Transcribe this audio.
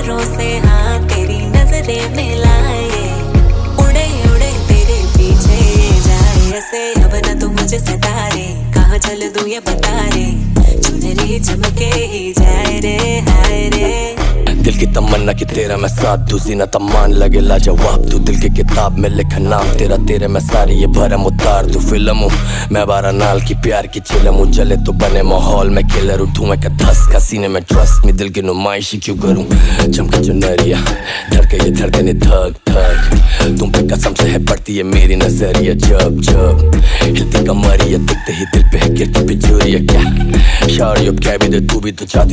नजरों से हाँ तेरी नजरें मिलाए, उड़े उड़े तेरे पीछे ये जाए ऐसे। अब न तू मुझे सता रे, कहाँ चल दूं ये बता रे, चुनरी चमके ही जाए रे हाय रे। दिल की तमन्ना कि तेरा मैं साथ दूं, सीना तमान लगे लाजवाब तू, दिल की किताब में लिखा नाम तेरा, तेरे मैं सारी ये भरम उतार दूं। फिल्म हूँ मैं 12 नाल की प्यार की चिलम हूँ, जले तो बने माहौल में किलर हूँ, धुएं का धसका सीने में ट्रस्ट में, दिल की नुमाइशी क्यों करूँ चमके जो नरिया, धड़के ये धड़कने धक धक, तुम पे कसम से है पड़ती है मेरी नजरिया, जब जब हिलती कमरिया दिखते ही दिल पे है गिरती बिजूरिया। क्या शारी अब क्या भी दे तू भी तो चाहती